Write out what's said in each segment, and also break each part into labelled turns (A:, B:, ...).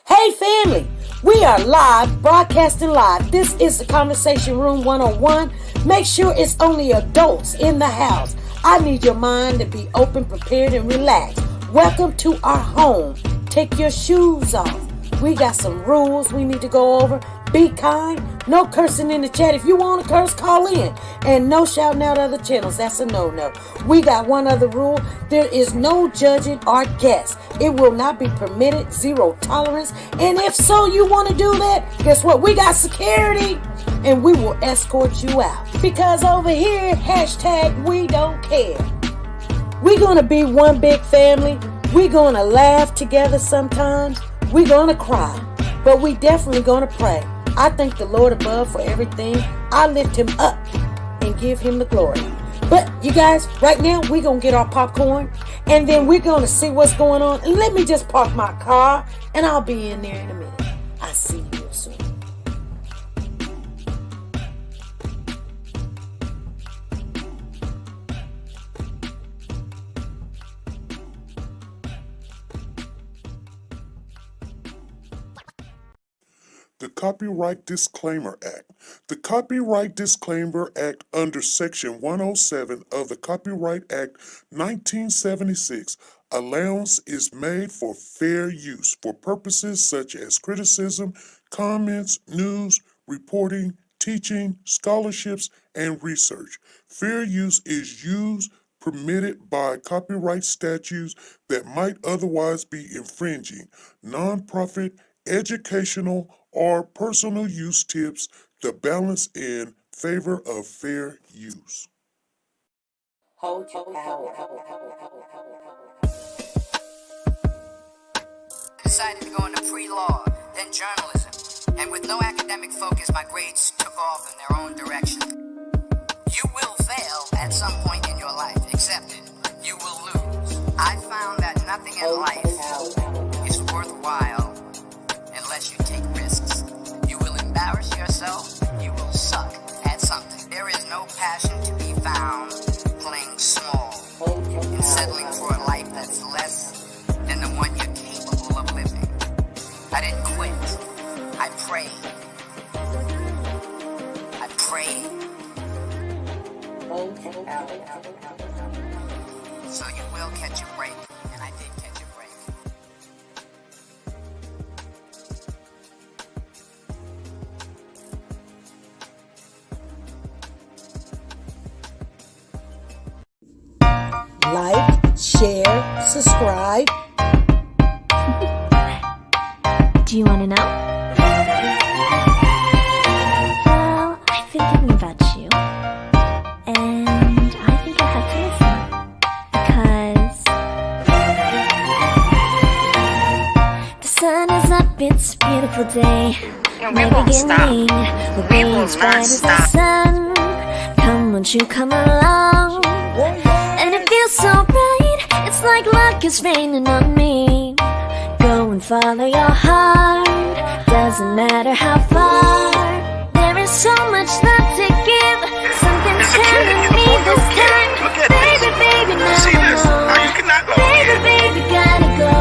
A: Hey family, we are live, broadcasting live. This is the Conversation Room 101. Make sure it's only adults in the house. I need your mind to be open, prepared, and relaxed. Welcome to our home. Take your shoes off. We got some rules we need to go over. Be kind. No cursing in the chat. If you want to curse, call in. And no shouting out other channels. That's a no-no. We got one other rule. There is no judging our guests. It will not be permitted. Zero tolerance. And if so, you want to do that, guess what? We got security. And we will escort you out. Because over here, hashtag we don't care. We're going to be one big family. We're going to laugh together sometimes. We're going to cry. But we definitely going to pray. I thank the Lord above for everything. I lift him up and give him the glory. But you guys, right now, we're going to get our popcorn. And then we're going to see what's going on. And let me just park my car. And I'll be in there in a minute. I'll see you soon.
B: The Copyright Disclaimer Act. The Copyright Disclaimer Act under Section 107 of the Copyright Act 1976, allowance is made for fair use for purposes such as criticism, comments, news, reporting, teaching, scholarships, and research. Fair use is used permitted by copyright statutes that might otherwise be infringing. Nonprofit, educational, or personal use tips the balance in favor of fair use.
A: Hold your power.
C: Decided to go into pre-law, then journalism, and with no academic focus, my grades took off in their own direction. You will fail at some point in your life, accept it. You will lose. I found that nothing in life is worthwhile unless you take risks. You will embarrass yourself, you will suck at something. There is no passion to be found playing small and settling for a life that's less than the one you're capable of living. I didn't quit. I prayed. I prayed. So you will catch a break, and I did catch a break.
A: Like, share, subscribe.
D: Do you want to know? Well, I've been thinking about you. And I think I have to listen. Because the sun is up, it's a beautiful day.
E: We won't stop. We will not stop.
D: The sun. Come, won't you come along? And it feels so right. It's like luck is raining on me. Go and follow your heart. Doesn't matter how far. There is so much love to give. Something's telling me this time. Baby, baby, now
E: See this?
D: I
E: How you cannot go
D: Baby,
E: here?
D: baby, gotta go.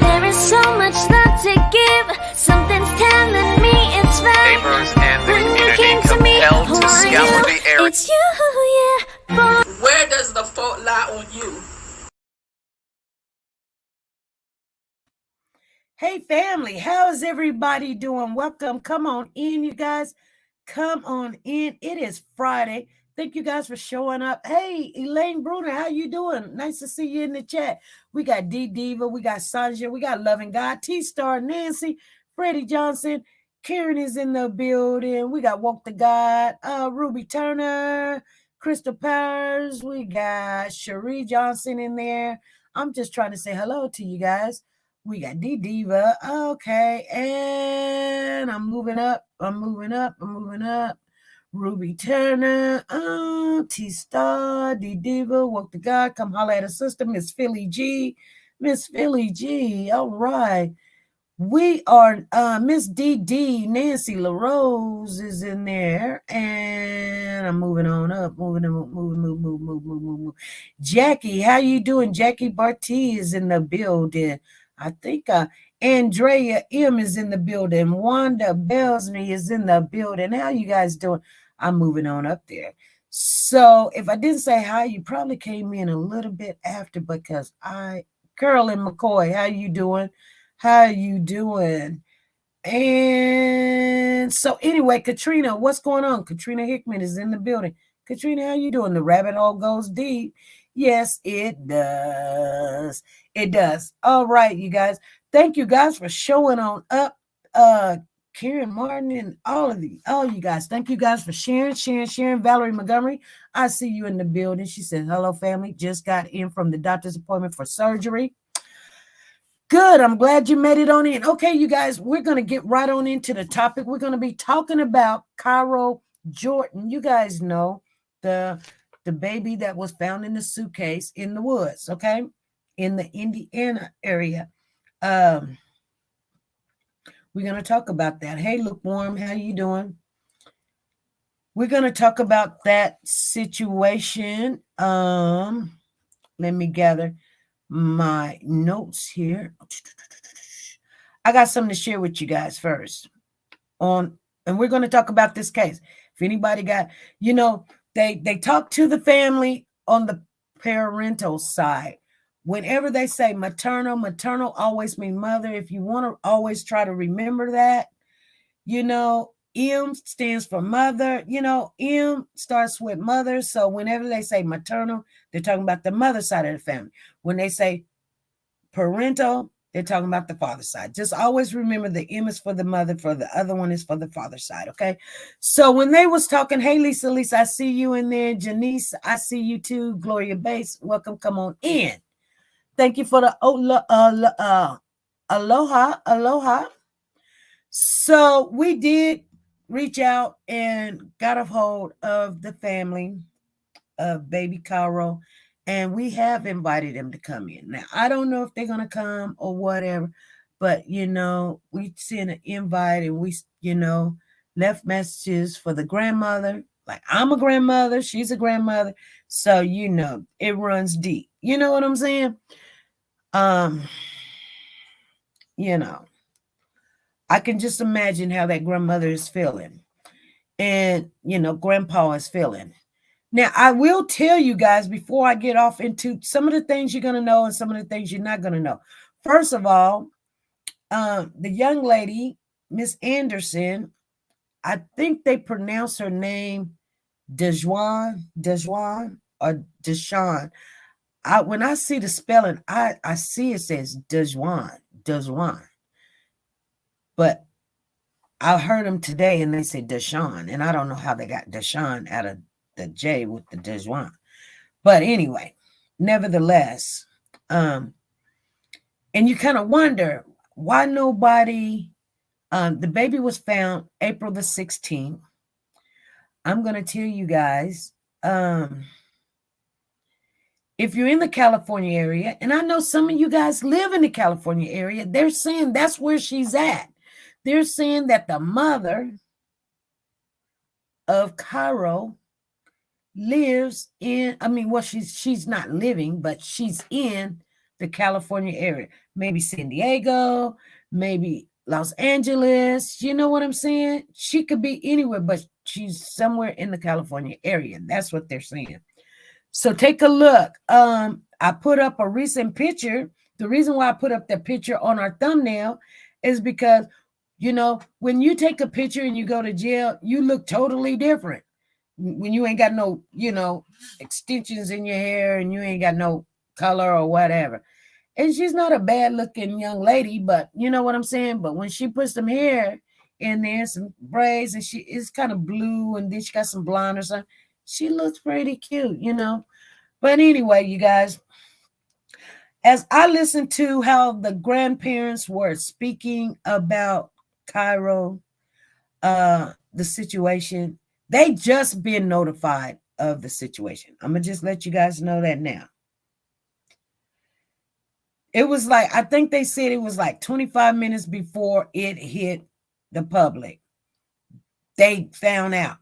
D: There is so much love to give. Something's telling me it's right.
E: Neighbors and the
D: When you
E: community
D: came to me,
E: compelled
D: who
E: to
D: are
E: scour
D: you?
E: the area.
D: It's you, yeah, boy.
F: Where does the fault lie on you?
A: Hey family, how is everybody doing? Welcome. Come on in, you guys. Come on in. It is Friday. Thank you guys for showing up. Hey, Elaine Bruner, how you doing? Nice to see you in the chat. We got D Diva, we got Sanja, we got Loving God, T-Star, Nancy, Freddie Johnson, Karen is in the building. We got Woke the God, Ruby Turner, Crystal Powers. We got Cherie Johnson in there. I'm just trying to say hello to you guys. We got D Diva. Okay. And I'm moving up. Ruby Turner, T-Star, D Diva, Woke the God, come holler at a sister, Miss Philly G. All right. We are Miss DD, Nancy LaRose is in there, and I'm moving on up, move. Jackie, how you doing? Jackie Barty is in the building. I think Andrea M is in the building. Wanda Belsney is in the building. How you guys doing? I'm moving on up there. So if I didn't say hi, you probably came in a little bit after because Carolyn McCoy, how you doing? How you doing? And so anyway, Katrina, what's going on? Katrina Hickman is in the building. Katrina, how you doing? The rabbit hole goes deep. Yes, it does. It does. All right, you guys. Thank you guys for showing on up. Karen Martin and all you guys. Thank you guys for sharing. Valerie Montgomery, I see you in the building. She said, hello, family. Just got in from the doctor's appointment for surgery. Good. I'm glad you made it on in. Okay, you guys, we're going to get right on into the topic. We're going to be talking about Cairo Jordan. You guys know the baby that was found in the suitcase in the woods, okay, in the Indiana area. We're going to talk about that. Hey, Lukewarm, how you doing? We're going to talk about that situation. Let me gather my notes here. I got something to share with you guys first and we're going to talk about this case. If anybody got, they talk to the family on the parental side. Whenever they say maternal always mean mother. If you want to always try to remember that, M stands for mother, M starts with mother. So whenever they say maternal, they're talking about the mother side of the family. When they say parental, they're talking about the father side. Just always remember the M is for the mother, for the other one is for the father side, okay? So when they was talking, hey, Lisa, I see you in there. Janice, I see you too. Gloria Bates, welcome, come on in. Thank you for the aloha. So we did reach out and got a hold of the family of baby Cairo, and we have invited them to come in. Now, I don't know if they're going to come or whatever, but, we sent an invite and we, left messages for the grandmother. Like, I'm a grandmother, she's a grandmother. So, it runs deep. You know what I'm saying? I can just imagine how that grandmother is feeling and, grandpa is feeling. Now, I will tell you guys before I get off into some of the things you're going to know and some of the things you're not going to know. First of all, the young lady, Miss Anderson, I think they pronounce her name Dejuan or Deshawn. When I see the spelling, I see it says Dejuan. But I heard them today and they say Deshawn, and I don't know how they got Deshawn out of the J with the Dejuan. But anyway, nevertheless, and you kind of wonder why nobody, the baby was found April the 16th. I'm going to tell you guys, if you're in the California area, and I know some of you guys live in the California area, they're saying that's where she's at. They're saying that the mother of Cairo lives in, she's not living, but she's in the California area. Maybe San Diego, maybe Los Angeles. You know what I'm saying? She could be anywhere, but she's somewhere in the California area. That's what they're saying. So take a look. I put up a recent picture. The reason why I put up that picture on our thumbnail is because, when you take a picture and you go to jail, you look totally different. When you ain't got no, extensions in your hair and you ain't got no color or whatever. And she's not a bad looking young lady, but you know what I'm saying? But when she puts some hair in there, some braids, and she is kind of blue, and then she got some blonde or something, she looks pretty cute, But anyway, you guys, as I listened to how the grandparents were speaking about Cairo, the situation, they just been notified of the situation. I'm going to just let you guys know that now. It was like, I think they said it was like 25 minutes before it hit the public. They found out.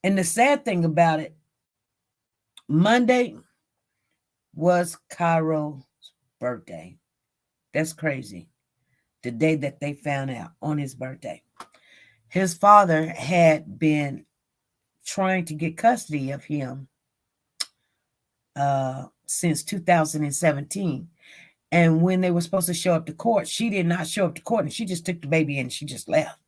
A: And the sad thing about it, Monday was Cairo's birthday. That's crazy. the day that they found out on his birthday. His father had been trying to get custody of him since 2017. And when they were supposed to show up to court, she did not show up to court, and she just took the baby and she just left.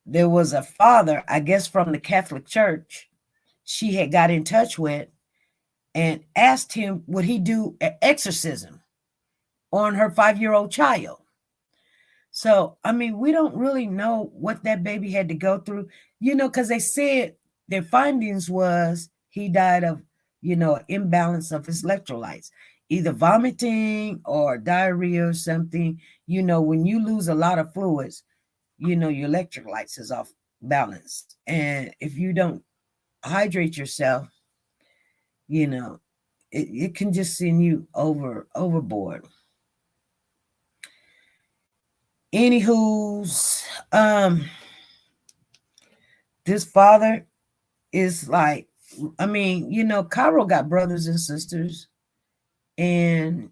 A: There was a father, I guess from the Catholic Church, she had got in touch with and asked him, would he do an exorcism on her 5-year-old child? So, I mean, we don't really know what that baby had to go through, because they said their findings was he died of, imbalance of his electrolytes, either vomiting or diarrhea or something. When you lose a lot of fluids, your electrolytes is off balance. And if you don't hydrate yourself, it can just send you overboard. Anywho's, this father is like, Cairo got brothers and sisters, and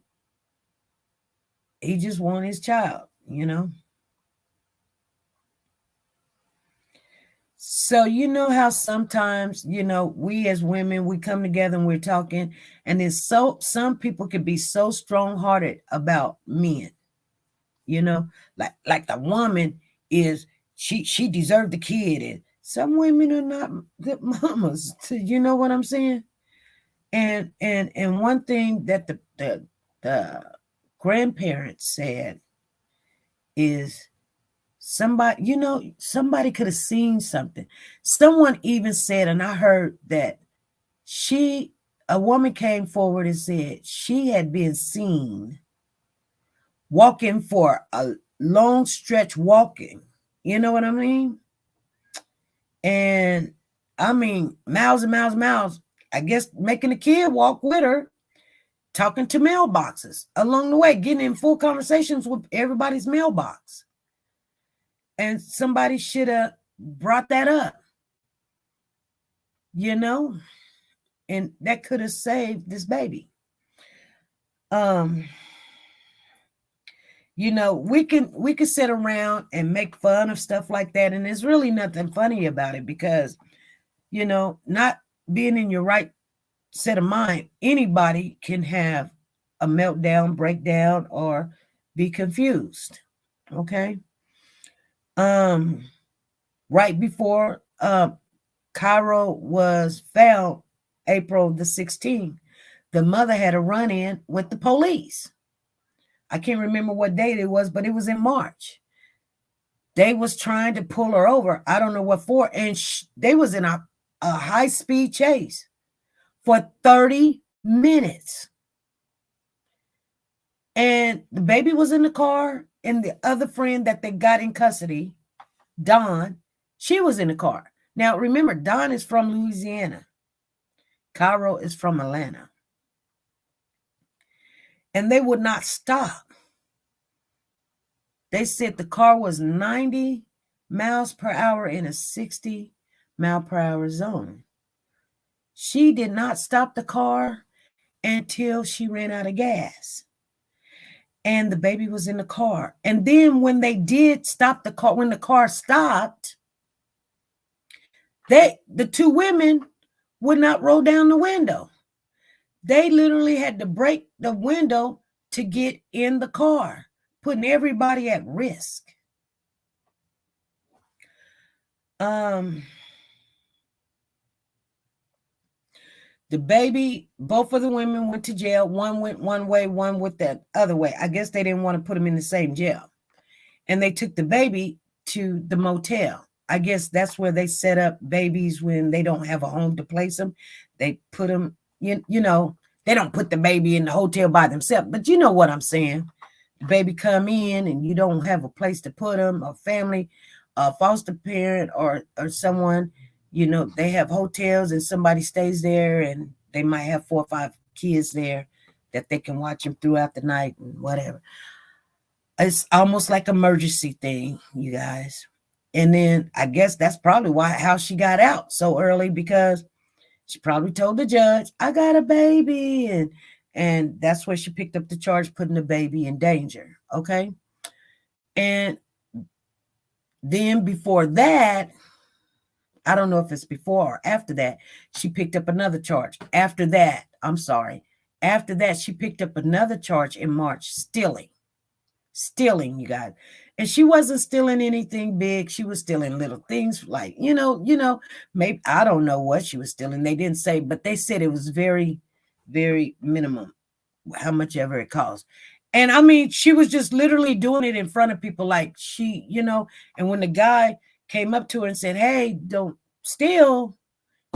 A: he just wanted his child, So how sometimes, we as women, we come together and we're talking, and then some people could be so strong-hearted about men, like the woman is, she deserved the kid, and some women are not good mamas. You know what I'm saying? And one thing that the grandparents said is somebody could have seen something. Someone even said, and I heard that a woman came forward and said she had been seen walking for a long stretch walking. You know what I mean? And I mean, miles and miles and miles, I guess, making the kid walk with her, talking to mailboxes along the way, getting in full conversations with everybody's mailbox. And somebody should have brought that up, and that could have saved this baby. We can sit around and make fun of stuff like that, and there's really nothing funny about it because, not being in your right set of mind, anybody can have a meltdown, breakdown, or be confused. Okay. Right before Cairo was found, April the 16th, the mother had a run-in with the police. I can't remember what date it was, but it was in March. They was trying to pull her over. I don't know what for. And they was in a high-speed chase for 30 minutes. And the baby was in the car, and the other friend that they got in custody, Dawn, she was in the car. Now, remember, Dawn is from Louisiana. Cairo is from Atlanta. And they would not stop. They said the car was 90 miles per hour in a 60 mile per hour zone. She did not stop the car until she ran out of gas. And the baby was in the car. And then when they did stop the car, when the car stopped, the two women would not roll down the window. They literally had to break the window to get in the car, putting everybody at risk. The baby, both of the women went to jail. One went one way, one went the other way. I guess they didn't want to put them in the same jail. And they took the baby to the motel. I guess that's where they set up babies when they don't have a home to place them. They put them, they don't put the baby in the hotel by themselves, but you know what I'm saying. The baby come in and you don't have a place to put them, a family, a foster parent or someone, they have hotels and somebody stays there and they might have 4 or 5 kids there that they can watch them throughout the night and whatever. It's almost like an emergency thing, you guys. And then I guess that's probably how she got out so early, because she probably told the judge, I got a baby. And And that's where she picked up the charge, putting the baby in danger. Okay. And then before that, I don't know if it's before or after that, she picked up another charge. After that, she picked up another charge in March, stealing, you guys. And she wasn't stealing anything big. She was stealing little things like, maybe, I don't know what she was stealing. They didn't say, but they said it was very, very minimum, how much ever it cost. And I mean, she was just literally doing it in front of people like she, and when the guy came up to her and said, "Hey, don't steal,"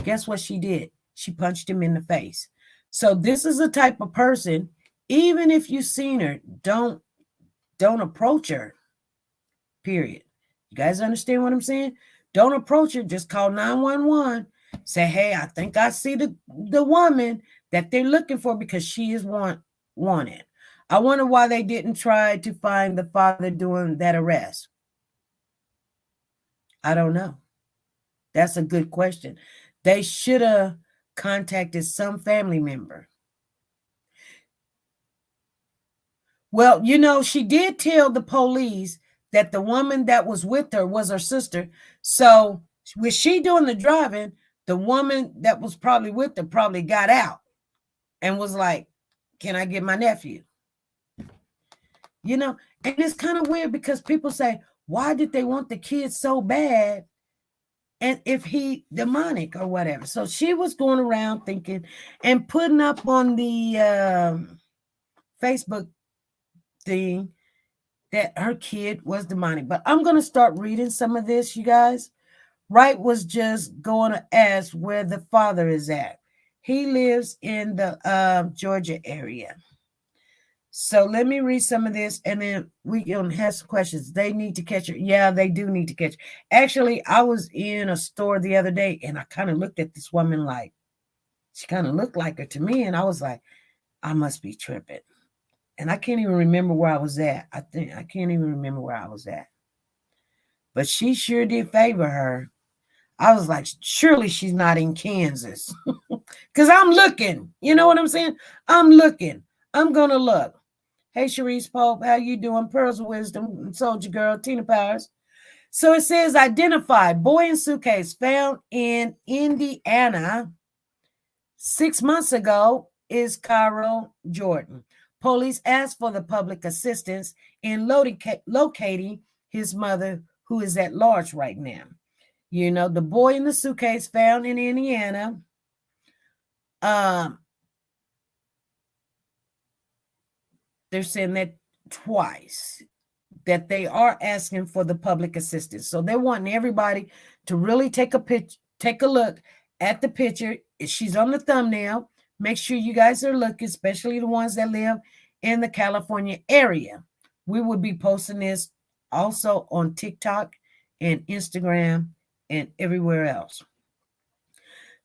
A: guess what she did? She punched him in the face. So this is a type of person, even if you've seen her, don't approach her. Period. You guys understand what I'm saying? Don't approach her. Just call 911. Say, "Hey, I think I see the woman that they're looking for because she is wanted." I wonder why they didn't try to find the father doing that arrest. I don't know. That's a good question. They should have contacted some family member. Well, she did tell the police that the woman that was with her was her sister. So with she doing the driving, the woman that was probably with her probably got out and was like, "Can I get my nephew?" And it's kind of weird because people say, why did they want the kid so bad? And if he demonic or whatever. So she was going around thinking and putting up on the Facebook thing that her kid was demonic. But I'm going to start reading some of this, you guys. Wright was just going to ask where the father is at. He lives in the Georgia area. So let me read some of this, and then we can have some questions. They need to catch her. Yeah, they do need to catch her. Actually, I was in a store the other day, and I kind of looked at this woman like, she kind of looked like her to me, and I was like, I must be tripping. And I can't even remember where I was at. I can't even remember where I was at. But she sure did favor her. I was like, surely she's not in Kansas. Because I'm looking. You know what I'm saying? I'm looking. I'm going to look. Hey, Sharice Pope, how you doing? Pearls of Wisdom, Soldier Girl, Tina Powers. So it says, identified, boy in suitcase found in Indiana 6 months ago is Cairo Jordan. Police asked for the public assistance in locating his mother, who is at large right now. The boy in the suitcase found in Indiana. They're saying that twice, that they are asking for the public assistance. So they're wanting everybody to really take a look at the picture. She's on the thumbnail. Make sure you guys are looking, especially the ones that live in the California area. We will be posting this also on TikTok and Instagram and everywhere else.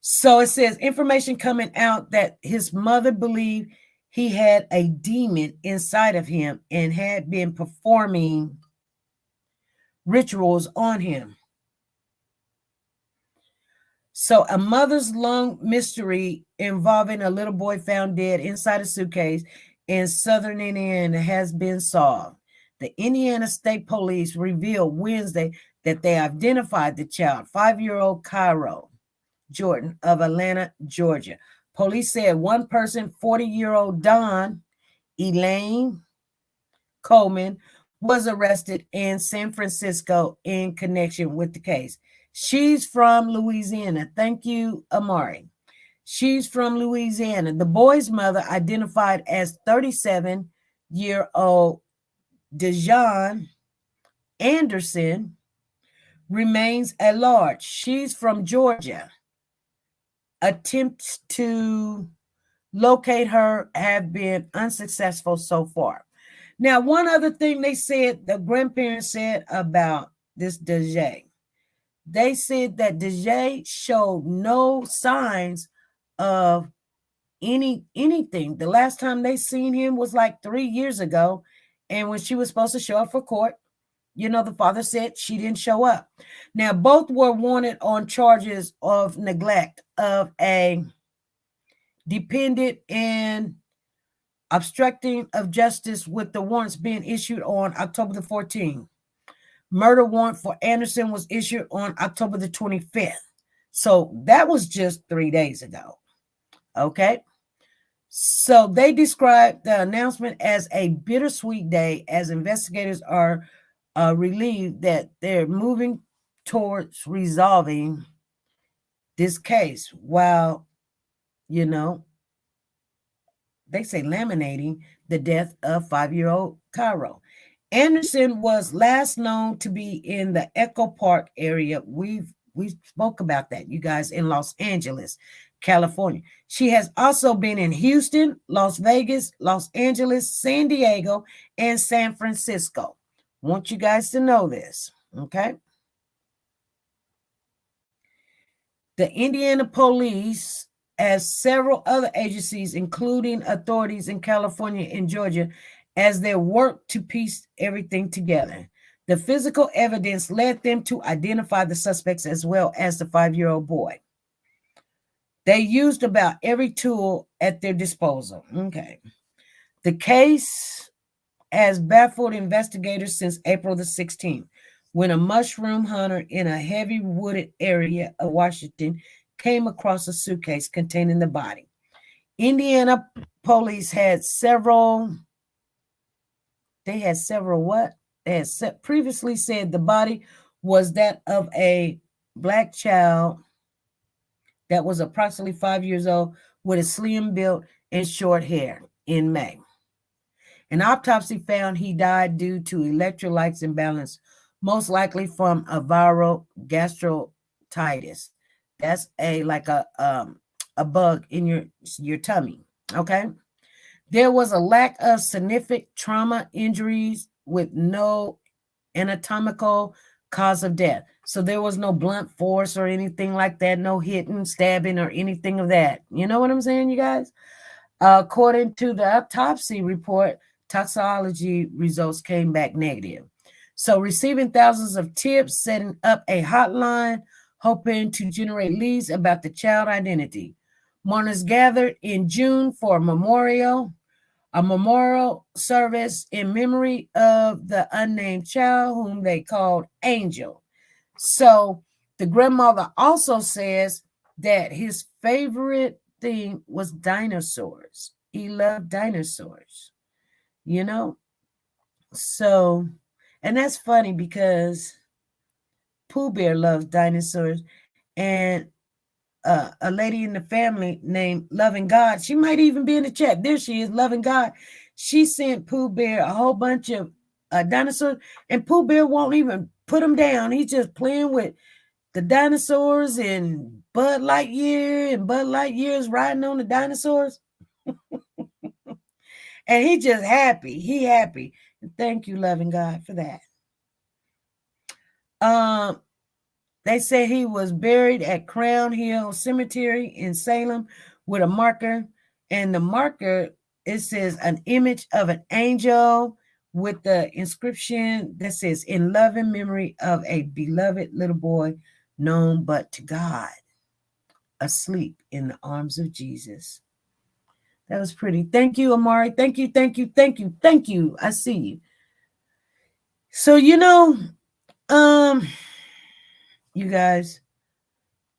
A: So it says information coming out that his mother believed he had a demon inside of him and had been performing rituals on him. So a mother's long mystery involving a little boy found dead inside a suitcase in southern Indiana has been solved. The Indiana State Police revealed Wednesday that they identified the child, 5-year-old Cairo Jordan of Atlanta, Georgia. Police said one person, 40-year-old Dawn Elaine Coleman, was arrested in San Francisco in connection with the case. She's from Louisiana. Thank you, Amari. She's from Louisiana. The boy's mother, identified as 37-year-old Dejan Anderson, remains at large. She's from Georgia. Attempts to locate her have been unsuccessful so far. Now, one other thing they said, the grandparents said about this Dejan. They said that Dejan showed no signs of anything. The last time they seen him was like 3 years ago. And when she was supposed to show up for court, the father said she didn't show up. Now, both were wanted on charges of neglect of a dependent and obstructing of justice with the warrants being issued on October the 14th. Murder warrant for Anderson was issued on October the 25th. So that was just 3 days ago. Okay. So they described the announcement as a bittersweet day as investigators are relieved that they're moving towards resolving this case while, they say laminating the death of 5-year-old Cairo. Anderson was last known to be in the Echo Park area. We spoke about that, you guys, in Los Angeles, California. She has also been in Houston, Las Vegas, Los Angeles, San Diego, and San Francisco. Want you guys to know this, okay? The Indiana police, as several other agencies, including authorities in California and Georgia, as they work to piece everything together. The physical evidence led them to identify the suspects as well as the 5-year-old boy. They used about every tool at their disposal. Okay. The case has baffled investigators since April the 16th, when a mushroom hunter in a heavy wooded area of Washington came across a suitcase containing the body. Indiana police had several what? They had previously said the body was that of a black child that was approximately 5 years old with a slim build and short hair in May. An autopsy found he died due to electrolytes imbalance, most likely from a viral gastroenteritis. That's a bug in your tummy, okay? There was a lack of significant trauma injuries with no anatomical cause of death. So there was no blunt force or anything like that, no hitting, stabbing, or anything of that. You know what I'm saying, you guys? According to the autopsy report, toxicology results came back negative. So receiving thousands of tips, setting up a hotline, hoping to generate leads about the child identity. Mourners gathered in June for a memorial service in memory of the unnamed child whom they called Angel. So the grandmother also says that his favorite thing was dinosaurs. He loved dinosaurs, So, and that's funny because Pooh Bear loves dinosaurs, and a lady in the family named Loving God, she might even be in the chat. There she is, Loving God. She sent Pooh Bear a whole bunch of dinosaurs, and Pooh Bear won't even put them down. He's just playing with the dinosaurs and Bud Lightyear, and Bud Lightyear's riding on the dinosaurs. And he just happy. He happy. And thank you, Loving God, for that. They say he was buried at Crown Hill Cemetery in Salem with a marker. And the marker, it says an image of an angel with the inscription that says, in loving memory of a beloved little boy known but to God, asleep in the arms of Jesus. That was pretty. Thank you, Amari. Thank you, thank you, thank you, thank you. I see you. So, you guys,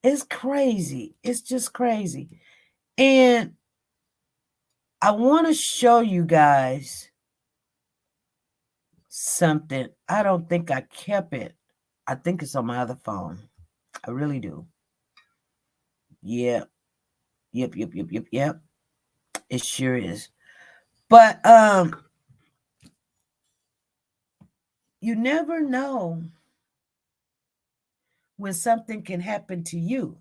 A: it's crazy. It's just crazy. And I want to show you guys something. I don't think I kept it. I think it's on my other phone. I really do. Yeah. Yep. It sure is. But you never know when something can happen to you.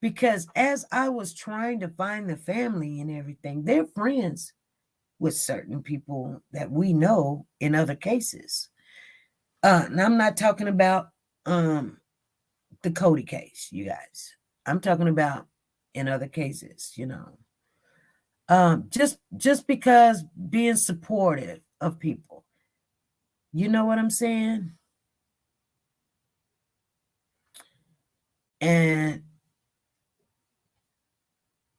A: Because as I was trying to find the family and everything, they're friends with certain people that we know in other cases. And I'm not talking about the Cody case, you guys. I'm talking about in other cases, just because being supportive of people. You know what I'm saying? And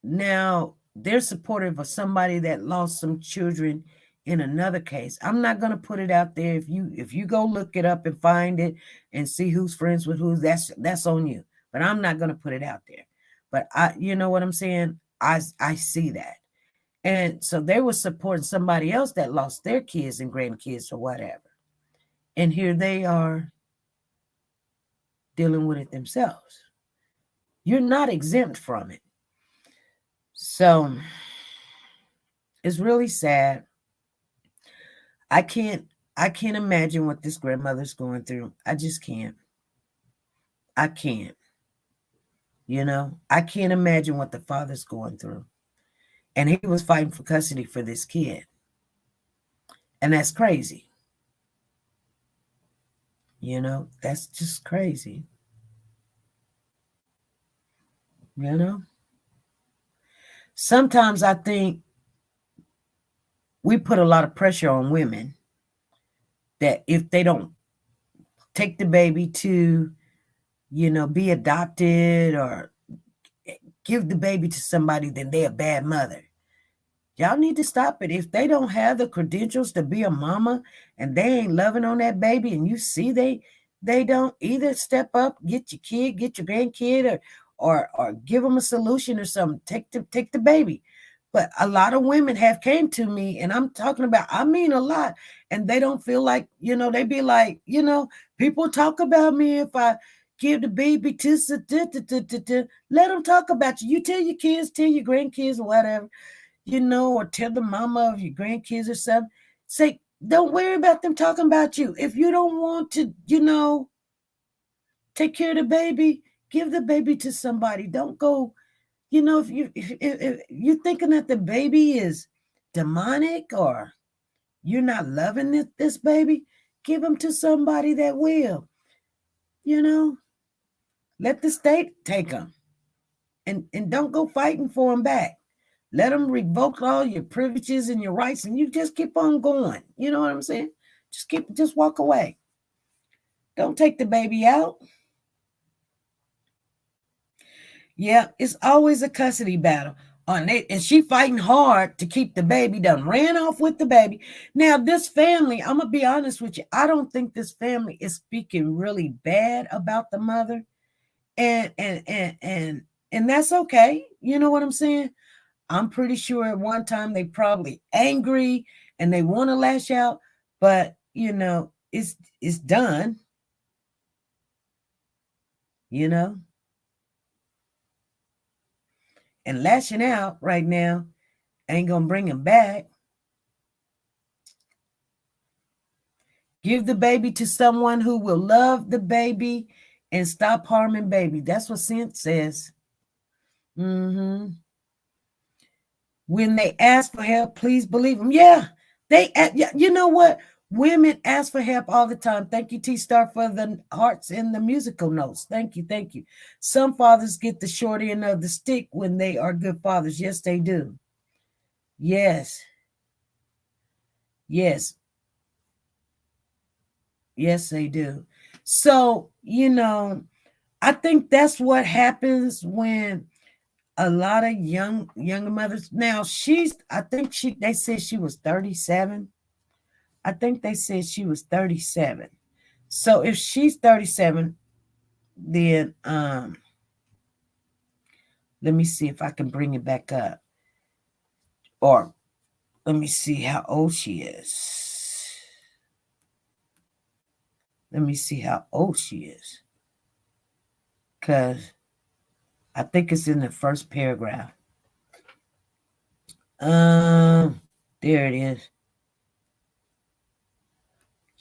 A: now they're supportive of somebody that lost some children in another case. I'm not going to put it out there. If you go look it up and find it and see who's friends with who, that's on you. But I'm not going to put it out there. But you know what I'm saying? I see that. And so they were supporting somebody else that lost their kids and grandkids or whatever. And here they are dealing with it themselves. You're not exempt from it. So it's really sad. I can't imagine what this grandmother's going through. I just can't. I can't. You know, I can't imagine what the father's going through. And he was fighting for custody for this kid. And that's crazy. You know, that's just crazy. You know? Sometimes I think we put a lot of pressure on women that if they don't take the baby to, you know, be adopted or give the baby to somebody, then they're a bad mother. Y'all need to stop it. If they don't have the credentials to be a mama and they ain't loving on that baby, and you see they don't, either step up, get your kid, get your grandkid, or give them a solution or something. Take the baby. But a lot of women have came to me, and I'm talking about, I mean a lot, and they don't feel like, you know, they be like, you know, people talk about me if I give the baby to, let them talk about you. You tell your kids, tell your grandkids or whatever, you know, or tell the mama of your grandkids or something. Say, don't worry about them talking about you. If you don't want to, you know, take care of the baby, give the baby to somebody. Don't go, you know, if you're thinking that the baby is demonic or you're not loving this baby, give them to somebody that will. You know, let the state take them, and don't go fighting for them back. Let them revoke all your privileges and your rights, and you just keep on going. You know what I'm saying? Just walk away. Don't take the baby out. Yeah, it's always a custody battle. And she fighting hard to keep the baby, done ran off with the baby. Now, this family, I'm going to be honest with you, I don't think this family is speaking really bad about the mother. And that's okay. You know what I'm saying? I'm pretty sure at one time they probably angry and they want to lash out, but you know, it's done. You know? And lashing out right now ain't gonna bring him back. Give the baby to someone who will love the baby and stop harming baby. That's what Scent says. When they ask for help, please believe them. Yeah, you know what? Women ask for help all the time. Thank you, T-Star, for the hearts and the musical notes. Thank you. Some fathers get the short end of the stick when they are good fathers. Yes, they do. Yes, they do. So, you know, I think that's what happens when a lot of younger mothers. Now, they said she was 37. I think they said she was 37. So if she's 37, then let me see if I can bring it back up. Or let me see how old she is. Because I think it's in the first paragraph. There it is.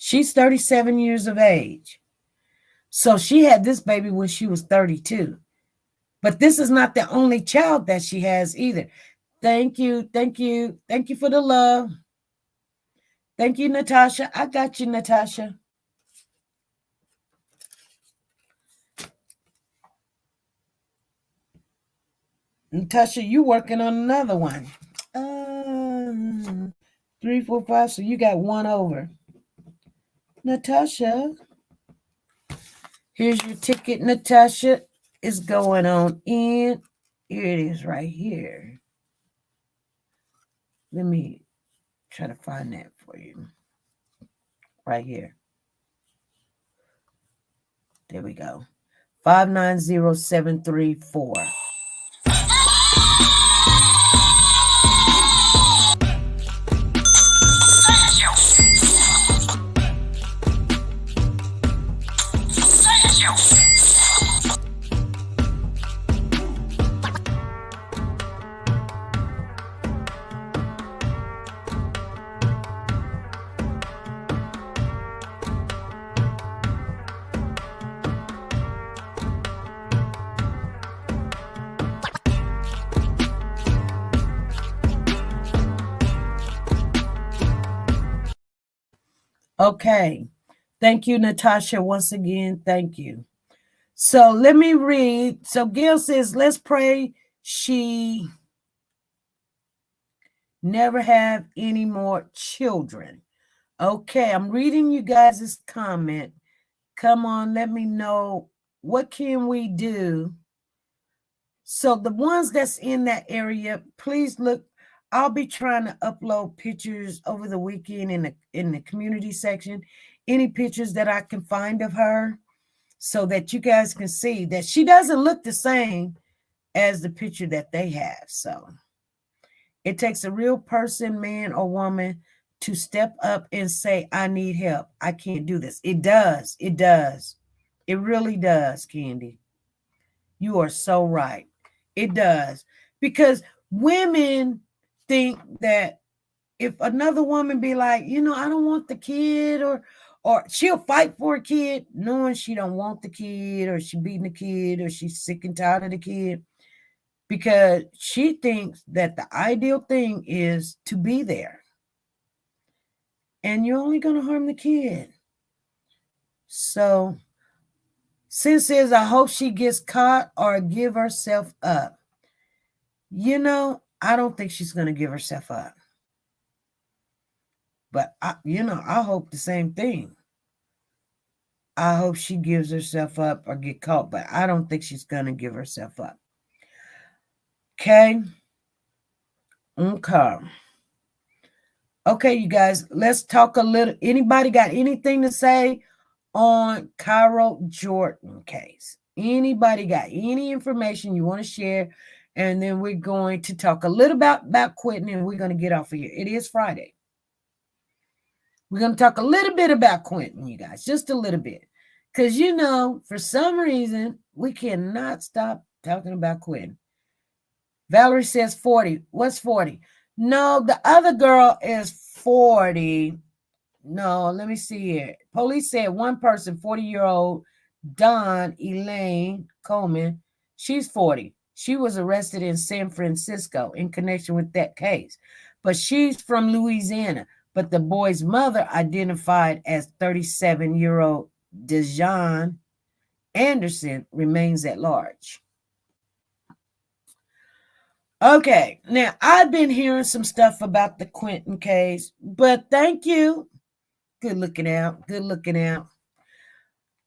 A: She's 37 years of age. So she had this baby when she was 32. But this is not the only child that she has either. Thank you for the love. Thank you, Natasha. I got you, Natasha. Natasha, you working on another one. 3, 4, 5. So you got one over. Natasha, here's your ticket. Natasha is going on in. Here it is right here. Let me try to find that for you. Right here. There we go. 590734. Okay. Thank you, Natasha. Once again, thank you. So let me read. So Gail says, let's pray she never have any more children. Okay, I'm reading you guys' comment. Come on, let me know, what can we do? So the ones that's in that area, please look. I'll be trying to upload pictures over the weekend in the community section. Any pictures that I can find of her, so that you guys can see that she doesn't look the same as the picture that they have. So it takes a real person, man or woman, to step up and say, I need help. I can't do this. It does. It does. It really does, Candy. You are so right. It does. Because women think that if another woman be like, I don't want the kid, or she'll fight for a kid knowing she don't want the kid, or she beating the kid, or she's sick and tired of the kid, because she thinks that the ideal thing is to be there. And you're only going to harm the kid. So, Sis says, I hope she gets caught or give herself up. I don't think she's going to give herself up. But, I hope the same thing. I hope she gives herself up or get caught, but I don't think she's going to give herself up. Okay. Okay, you guys, let's talk a little. Anybody got anything to say on Cairo Jordan case? Anybody got any information you want to share? And then we're going to talk a little about Quinton, and we're going to get off of here. It is Friday. We're going to talk a little bit about Quinton, you guys, just a little bit. Because, for some reason, we cannot stop talking about Quinton. Valerie says 40. What's 40? No, the other girl is 40. No, let me see here. Police said one person, 40-year-old Dawn Elaine Coleman, she's 40. She was arrested in San Francisco in connection with that case. But she's from Louisiana. But the boy's mother, identified as 37-year-old Dejan Anderson, remains at large. Okay, now I've been hearing some stuff about the Quinton case, but thank you. Good looking out.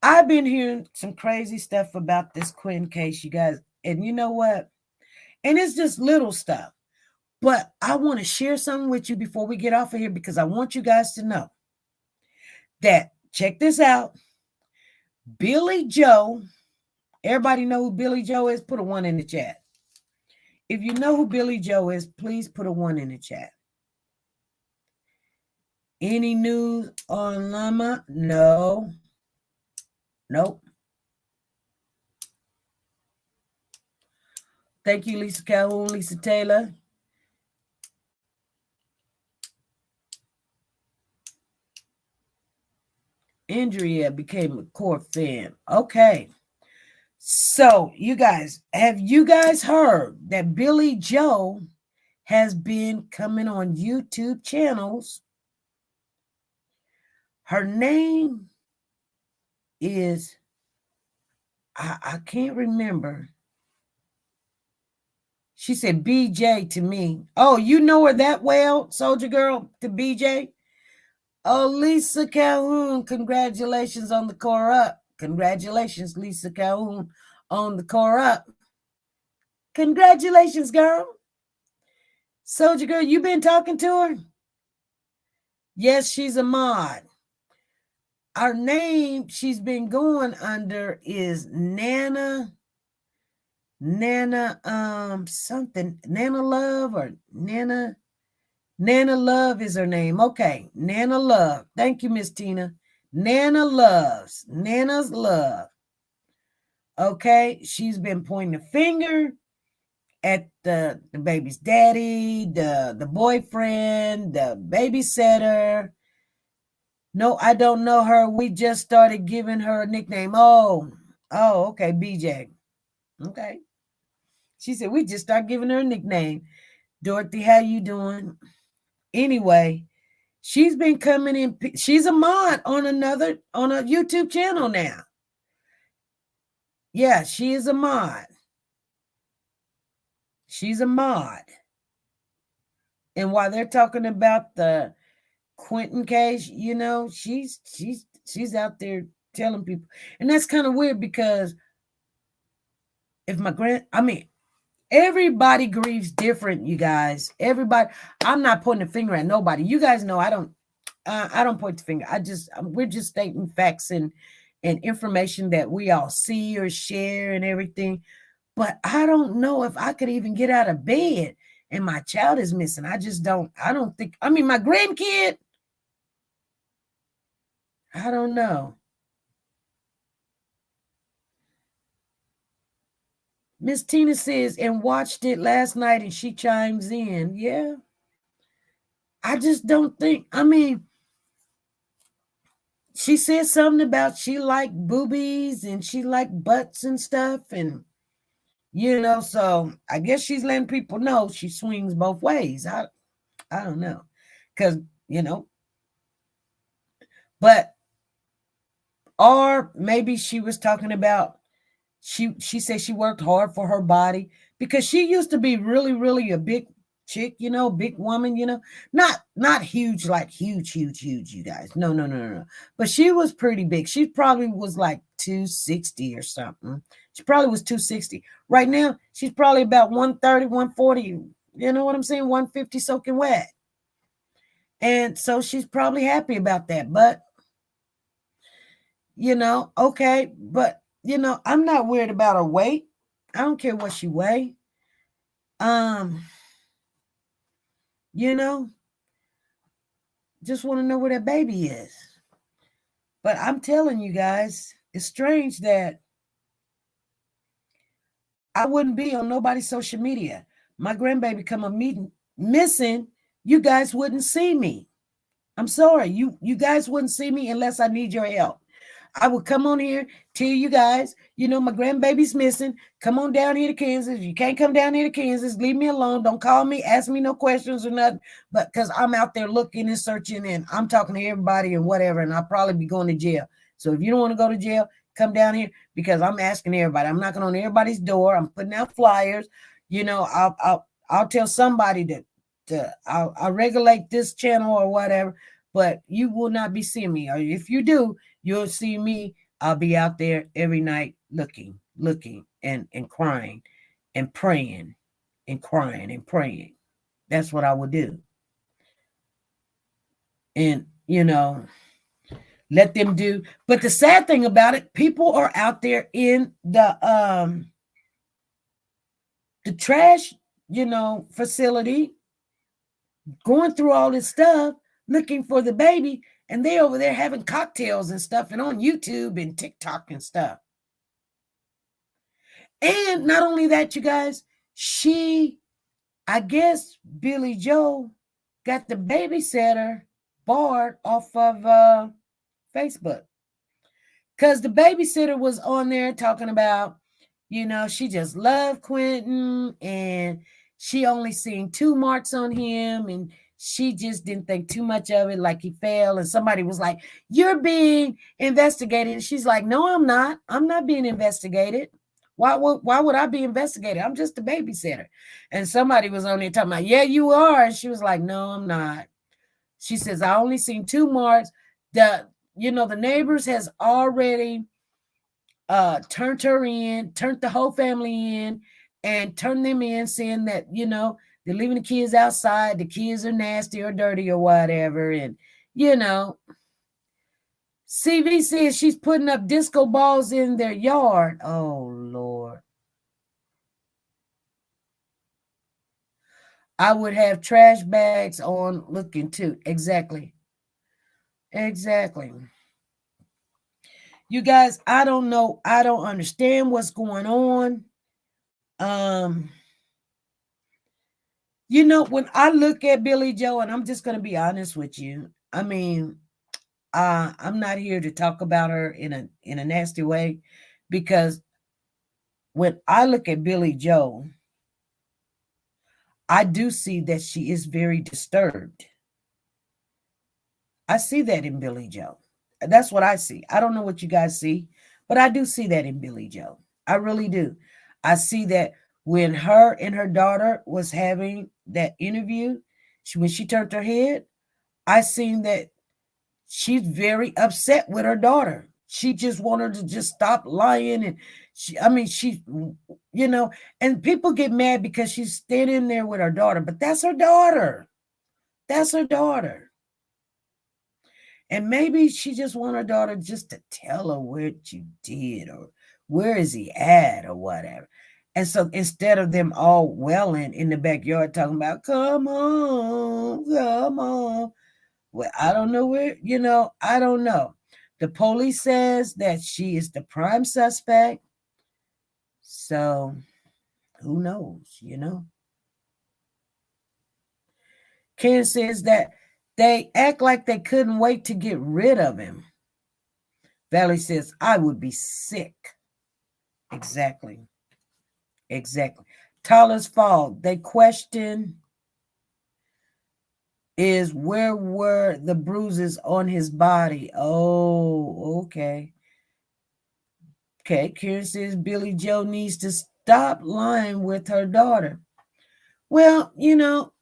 A: I've been hearing some crazy stuff about this Quinton case, you guys. And you know what? And it's just little stuff. But I want to share something with you before we get off of here, because I want you guys to know that, check this out, Billy Joe, everybody know who Billy Joe is? Put a 1 in the chat. If you know who Billy Joe is, please put a 1 in the chat. Any news on Lama? No. Nope. Thank you, Lisa Calhoun, Lisa Taylor. Andrea became a core fan. Okay. So, you guys, have you guys heard that Billy Joe has been coming on YouTube channels? Her name is, I can't remember. She said BJ to me. Oh, you know her that well, Soldier Girl, to BJ? Oh, Lisa Calhoun, congratulations on the core up. Congratulations, Lisa Calhoun, on the core up. Congratulations, girl. Soldier Girl, you been talking to her? Yes, she's a mod. Our name she's been going under is Nana something. Nana Love or Nana Love is her name. Okay, Nana Love. Thank you, Miss Tina. Nana Loves. Nana's Love. Okay, she's been pointing a finger at the baby's daddy, the boyfriend, the babysitter. No, I don't know her. We just started giving her a nickname. Oh, okay, BJ. Okay. She said, we just started giving her a nickname. Dorothy, how you doing? Anyway, she's been coming in. She's a mod on a YouTube channel now. Yeah, she is a mod. She's a mod. And while they're talking about the Quinton case, you know, she's out there telling people. And that's kind of weird because if everybody grieves different, you guys. Everybody, I'm not pointing a finger at nobody. You guys know I don't point the finger. We're just stating facts and information that we all see or share and everything. But I don't know if I could even get out of bed and my child is missing. I don't think, my grandkid, I don't know. Miss Tina says, and watched it last night, and she chimes in. Yeah. I just don't think, she said something about she liked boobies and she liked butts and stuff. And, you know, so I guess she's letting people know she swings both ways. I don't know. Because, you know, or maybe she was talking about, she said she worked hard for her body because she used to be really, really a big chick, you know, big woman, you know, not huge, like huge, you guys. No. But she was pretty big. She probably was like 260 or something. She probably was 260. Right now, she's probably about 130, 140. You know what I'm saying? 150 soaking wet. And so she's probably happy about that. But, you know, okay. But, you know, I'm not worried about her weight. I don't care what she weigh. You know, just want to know where that baby is. But I'm telling you guys, it's strange that I wouldn't be on nobody's social media. My grandbaby come a meeting missing, you guys wouldn't see me. I'm sorry, you guys wouldn't see me unless I need your help. I would come on here, tell you guys, you know, my grandbaby's missing. Come on down here to Kansas. You can't come down here to Kansas. Leave me alone. Don't call me. Ask me no questions or nothing. But because I'm out there looking and searching and I'm talking to everybody and whatever, and I'll probably be going to jail. So if you don't want to go to jail, come down here because I'm asking everybody. I'm knocking on everybody's door. I'm putting out flyers. You know, I'll tell somebody I'll regulate this channel or whatever. But you will not be seeing me. Or if you do, you'll see me. I'll be out there every night looking and crying and praying and crying and praying. That's what I would do. And, you know, let them do. But the sad thing about it, people are out there in the trash, you know, facility, going through all this stuff, looking for the baby, and they over there having cocktails and stuff and on YouTube and TikTok and stuff. And not only that, you guys, I guess Billy Joe got the babysitter barred off of Facebook. Because the babysitter was on there talking about, you know, she just loved Quinton and she only seen 2 marks on him and she just didn't think too much of it, like he fell. And somebody was like, you're being investigated. And she's like, no, I'm not. I'm not being investigated. Why would I be investigated? I'm just a babysitter. And somebody was on there talking about, yeah, you are. And she was like, no, I'm not. She says, I only seen 2 marks. The neighbors has already turned her in, turned the whole family in, and turned them in saying that, you know, They're leaving the kids outside. The kids are nasty or dirty or whatever. And, you know, CV says she's putting up disco balls in their yard. Oh, Lord. I would have trash bags on looking too. Exactly. Exactly. You guys, I don't know. I don't understand what's going on. You know, when I look at Billy Joe, and I'm just going to be honest with you. I mean, I'm not here to talk about her in a nasty way, because when I look at Billy Joe, I do see that she is very disturbed. I see that in Billy Joe. That's what I see. I don't know what you guys see, but I do see that in Billy Joe. I really do. I see that when her and her daughter was having that interview, when she turned her head, I seen that she's very upset with her daughter. She just wanted to just stop lying. And she, you know, and people get mad because she's standing there with her daughter, but that's her daughter. That's her daughter. And maybe she just want her daughter just to tell her what you did or where is he at or whatever. And so instead of them all welling in the backyard talking about, come on, come on. Well, I don't know where, you know, I don't know. The police says that she is the prime suspect. So who knows, you know? Ken says that they act like they couldn't wait to get rid of him. Valley says, I would be sick. Exactly. Exactly. Tyler's fault. They question is where were the bruises on his body? Oh, okay. Okay, Karen says Billy Joe needs to stop lying with her daughter. Well, you know,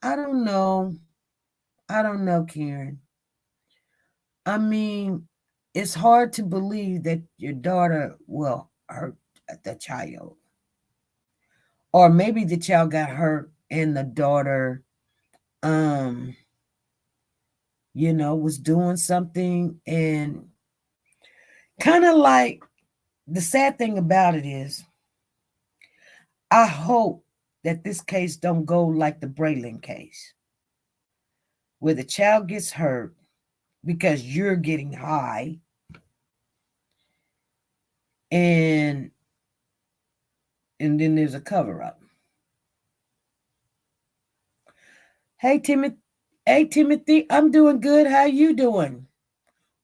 A: I don't know. I don't know, Karen. I mean, it's hard to believe that your daughter will hurt the child. Or maybe the child got hurt and the daughter, you know, was doing something. And kind of like, the sad thing about it is, I hope that this case don't go like the Braylon case, where the child gets hurt because you're getting high, and then there's a cover-up. Hey, Timothy. Hey, Timothy, I'm doing good. How you doing?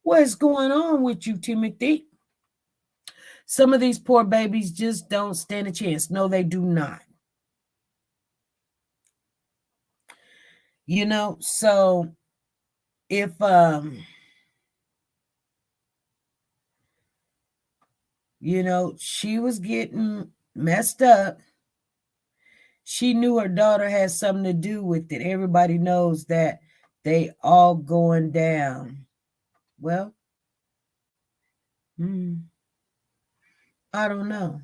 A: What's going on with you, Timothy? Some of these poor babies just don't stand a chance. No, they do not. You know, so if you know, she was getting messed up, she knew her daughter had something to do with it. Everybody knows that they all going down. Well, I don't know.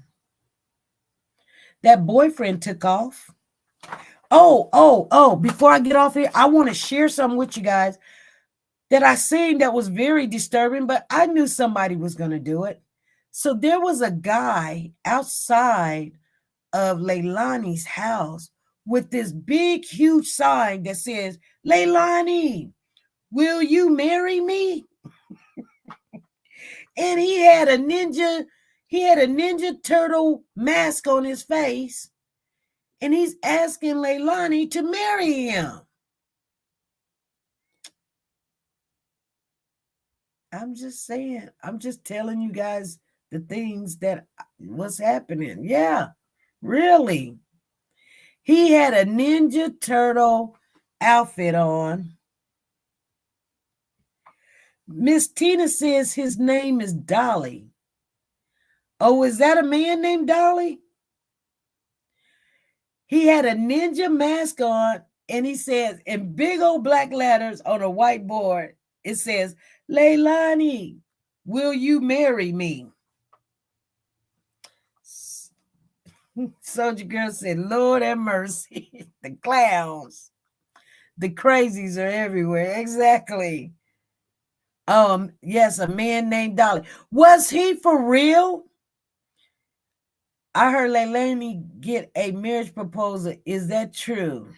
A: That boyfriend took off. Oh, before I get off here, I want to share something with you guys that I seen that was very disturbing, but I knew somebody was going to do it. So there was a guy outside of Leilani's house with this big, huge sign that says, Leilani, will you marry me? And he had a ninja turtle mask on his face, and he's asking Leilani to marry him. I'm just saying, I'm just telling you guys the things that was happening. Yeah, really. He had a Ninja Turtle outfit on. Miss Tina says his name is Dolly. Oh, is that a man named Dolly? He had a ninja mask on, and he says in big old black letters on a whiteboard, it says, Leilani, will you marry me? Soldier Girl said, Lord have mercy. The clowns. The crazies are everywhere. Exactly. Yes, a man named Dolly. Was he for real? I heard Leilani get a marriage proposal. Is that true?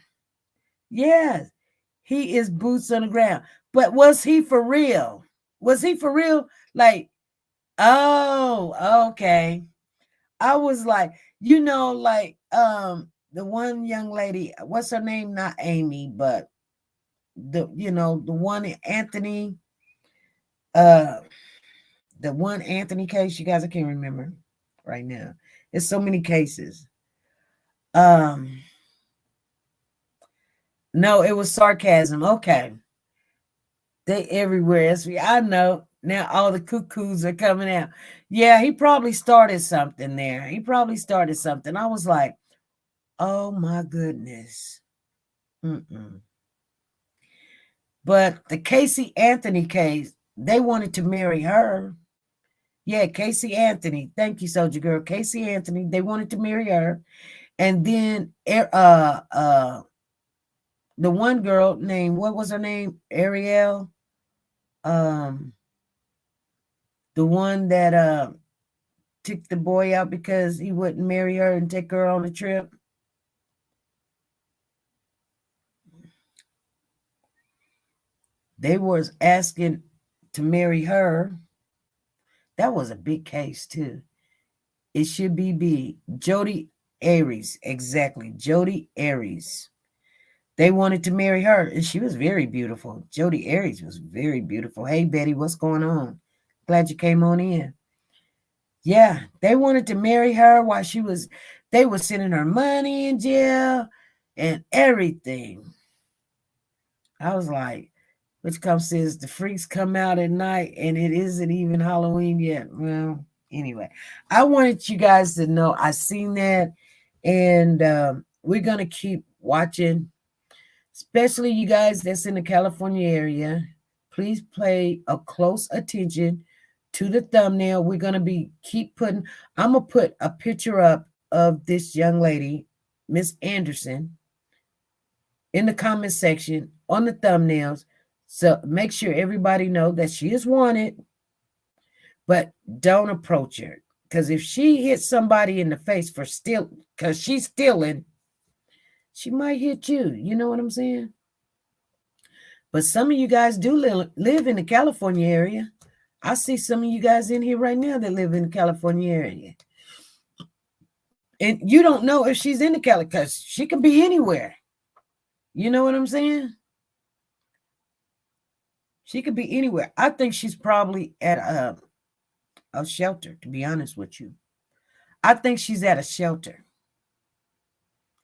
A: Yes. He is boots on the ground. But was he for real? Was he for real? Like, oh, okay. I was like, like the one young lady, what's her name? Not Amy, but the one Anthony, the one Anthony case, you guys, I can't remember right now. There's so many cases. No, it was sarcasm. Okay. They everywhere. I know. Now all the cuckoos are coming out. Yeah, he probably started something there. I was like, oh my goodness. But the Casey Anthony case, they wanted to marry her. Yeah, Casey Anthony. Thank you, Soldier Girl. Casey Anthony. They wanted to marry her. And then the one girl named, what was her name? Ariel. The one that took the boy out because he wouldn't marry her and take her on a trip. They was asking to marry her. That was a big case too. It should be B. Jody Aries. Exactly. Jody Aries. They wanted to marry her, and she was very beautiful. Jody Aries was very beautiful. Hey, Betty, what's going on? Glad you came on in. Yeah, they wanted to marry her while they were sending her money in jail and everything. I was like, which comes says the freaks come out at night and it isn't even Halloween yet. Well, anyway, I wanted you guys to know I seen that, and we're going to keep watching, especially you guys that's in the California area. Please pay a close attention to the thumbnail. We're going to I'm going to put a picture up of this young lady, Miss Anderson, in the comment section on the thumbnails. So make sure everybody know that she is wanted, but don't approach her. Because if she hits somebody in the face because she's stealing, she might hit you. You know what I'm saying? But some of you guys do live in the California area. I see some of you guys in here right now that live in the California area. And you don't know if she's in the Cali, because she can be anywhere. You know what I'm saying? She could be anywhere. I think she's probably at a shelter, to be honest with you. I think she's at a shelter.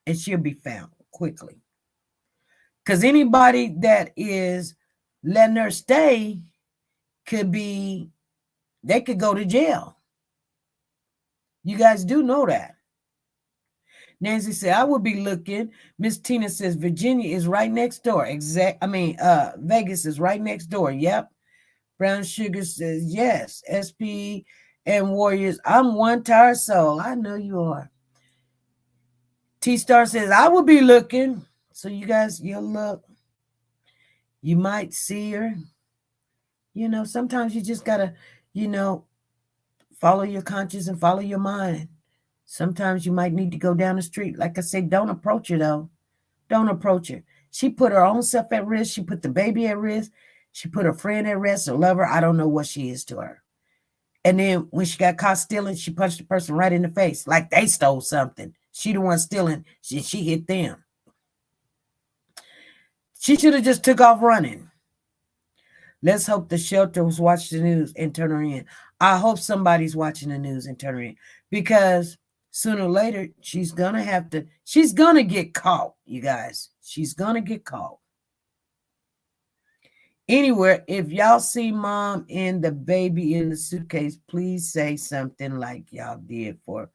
A: And she'll be found quickly. Because anybody that is letting her stay they could go to jail. You guys do know that. Nancy said, I would be looking. Miss Tina says, Virginia is right next door. Vegas is right next door. Yep. Brown Sugar says, yes. SP and Warriors, I'm one tired soul. I know you are. T-Star says, I will be looking. So you guys, you'll look. You might see her. Sometimes you just got to, follow your conscience and follow your mind. Sometimes you might need to go down the street. Like I said, don't approach her, though. Don't approach her. She put her own self at risk. She put the baby at risk. She put her friend at risk, her lover. I don't know what she is to her. And then when she got caught stealing, she punched the person right in the face like they stole something. She the one stealing. She hit them. She should have just took off running. Let's hope the shelter was watching the news and turn her in. I hope somebody's watching the news and turn her in, because sooner or later, she's going to get caught, you guys. She's going to get caught. Anywhere, if y'all see mom and the baby in the suitcase, please say something like y'all did for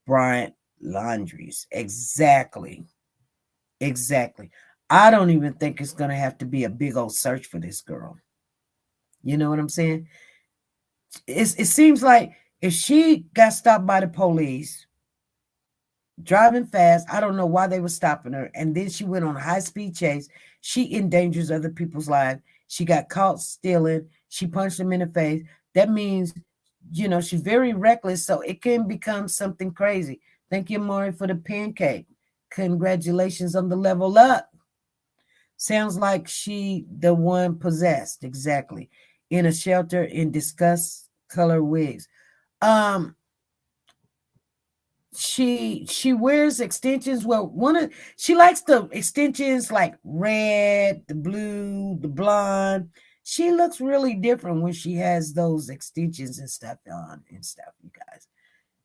A: Bryant Laundries. Exactly. I don't even think it's going to have to be a big old search for this girl. You know what I'm saying? It seems like if she got stopped by the police, driving fast. I don't know why they were stopping her. And then she went on a high-speed chase. She endangers other people's lives. She got caught stealing. She punched them in the face. That means, she's very reckless, so it can become something crazy. Thank you, Maury, for the pancake. Congratulations on the level up. Sounds like she the one possessed, exactly. In a shelter in disgust color wigs. She wears extensions. Well, she likes the extensions like red, the blue, the blonde. She looks really different when she has those extensions and stuff on and stuff, you guys.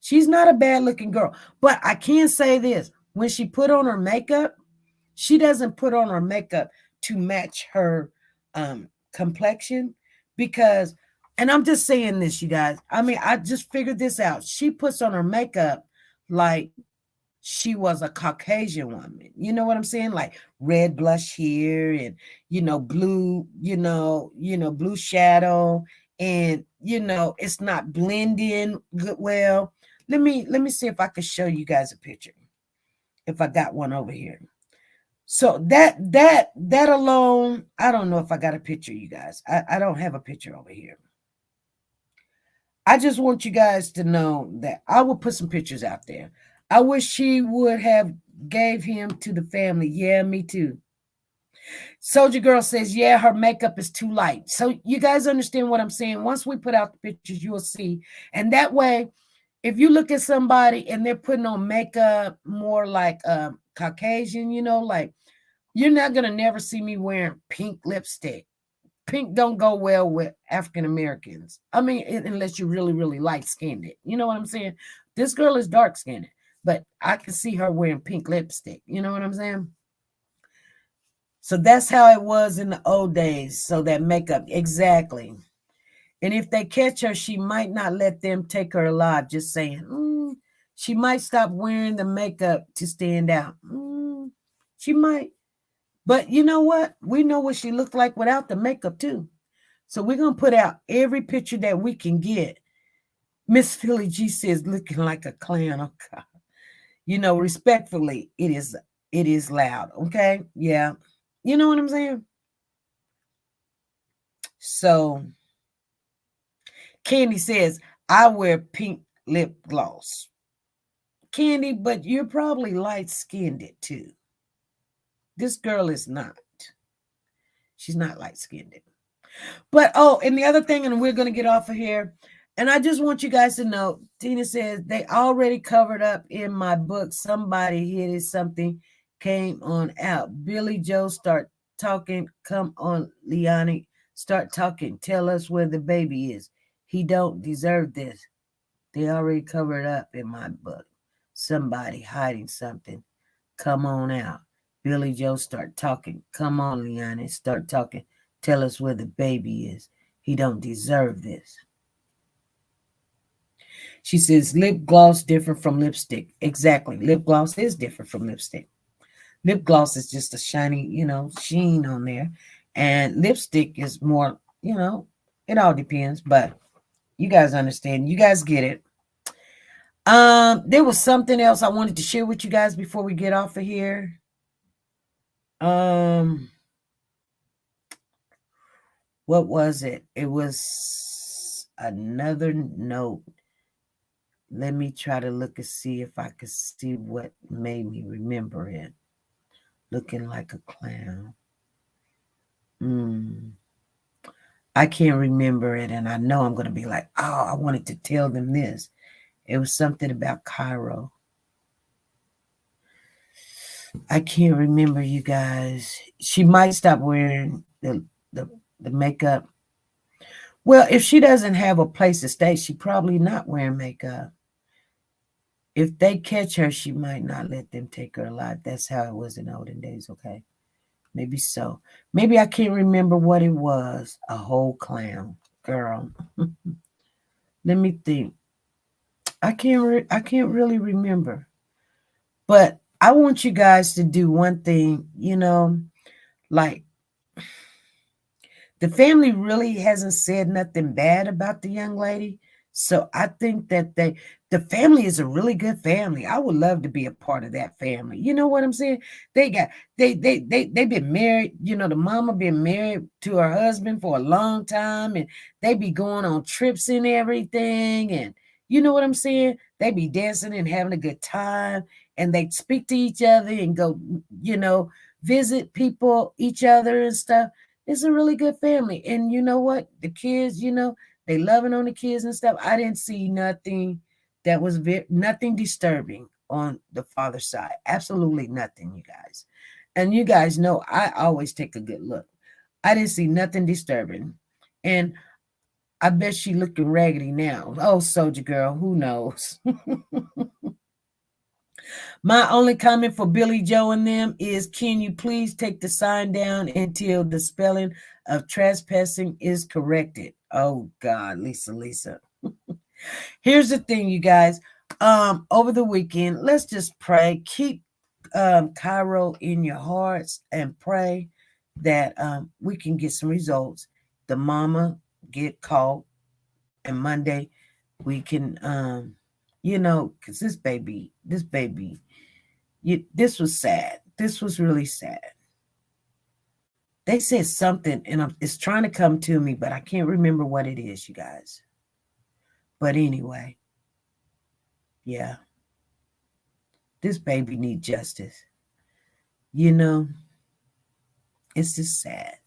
A: She's not a bad looking girl, but I can say this: when she put on her makeup, she doesn't put on her makeup to match her complexion, because, and I'm just saying this, you guys. I mean, I just figured this out. She puts on her makeup like she was a Caucasian woman. You know what I'm saying? Like red blush here and blue, blue shadow, and it's not blending good well. Let me see if I can show you guys a picture. If I got one over here. So that alone, I don't know if I got a picture, you guys. I don't have a picture over here. I just want you guys to know that I will put some pictures out there. I wish she would have gave him to the family. Yeah, me too. Soldier Girl says, yeah, her makeup is too light. So you guys understand what I'm saying? Once we put out the pictures, you'll see. And that way, if you look at somebody and they're putting on makeup more like Caucasian, like, you're not going to never see me wearing pink lipstick. Pink don't go well with African Americans. I mean, unless you're really, really light-skinned. You know what I'm saying? This girl is dark-skinned, but I can see her wearing pink lipstick. You know what I'm saying? So that's how it was in the old days. So that makeup, exactly. And if they catch her, she might not let them take her alive. Just saying. She might stop wearing the makeup to stand out. She might. But you know what? We know what she looked like without the makeup too. So we're going to put out every picture that we can get. Miss Philly G says looking like a clown. Oh God. Respectfully, it is loud. Okay? Yeah. You know what I'm saying? So Candy says, I wear pink lip gloss. Candy, but you're probably light-skinned too. This girl is not. She's not light-skinned. But, and the other thing, and we're going to get off of here, and I just want you guys to know, Tina says, they already covered up in my book. Somebody hid it, something came on out. Billy Joe, start talking. Come on, Leonie, start talking. Tell us where the baby is. He don't deserve this. They already covered up in my book. Somebody hiding something. Come on out. Billy Joe, start talking. Come on, Leonie, start talking. Tell us where the baby is. He don't deserve this. She says, lip gloss different from lipstick. Exactly. Lip gloss is different from lipstick. Lip gloss is just a shiny, sheen on there. And lipstick is more, it all depends. But you guys understand. You guys get it. There was something else I wanted to share with you guys before we get off of here. What was it? It was another note. Let me try to look and see if I could see what made me remember it. Looking like a clown. I can't remember it, and I know I'm going to be like, I wanted to tell them this. It was something about Cairo. I can't remember, you guys. She might stop wearing the makeup. Well, if she doesn't have a place to stay, she probably not wearing makeup. If they catch her, she might not let them take her alive. That's how it was in olden days, okay? Maybe so. Maybe I can't remember what it was. A whole clown. Girl. Let me think. I can't really remember. But I want you guys to do one thing, like the family really hasn't said nothing bad about the young lady. So I think that the family is a really good family. I would love to be a part of that family. You know what I'm saying? They been married. You know, the mama been married to her husband for a long time, and they be going on trips and everything. And you know what I'm saying? They be dancing and having a good time, and they speak to each other and go, visit people, each other and stuff. It's a really good family. And you know what? The kids, they loving on the kids and stuff. I didn't see nothing that was nothing disturbing on the father's side. Absolutely nothing, you guys. And you guys know I always take a good look. I didn't see nothing disturbing. And I bet she looking raggedy now. Oh, soldier girl, who knows? My only comment for Billy Joe and them is, can you please take the sign down until the spelling of trespassing is corrected? Oh God, Lisa. Here's the thing, you guys. Over the weekend, let's just pray. Keep Cairo in your hearts and pray that we can get some results. The mama get caught, and Monday we can, because this baby, this was sad. This was really sad. They said something, and it's trying to come to me, but I can't remember what it is, you guys. But anyway, yeah, this baby needs justice. It's just sad.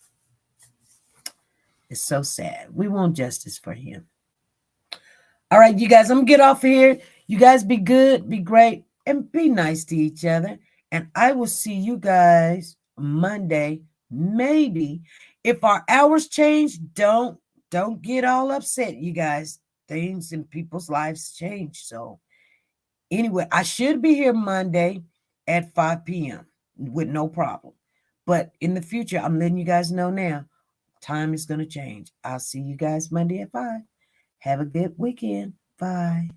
A: It's so sad. We want justice for him. All right, you guys, I'm going to get off of here. You guys be good, be great, and be nice to each other. And I will see you guys Monday. Maybe if our hours change, don't get all upset, you guys. Things in people's lives change. So anyway, I should be here Monday at 5 p.m. with no problem. But in the future, I'm letting you guys know now, time is going to change. I'll see you guys Monday at 5. Have a good weekend. Bye.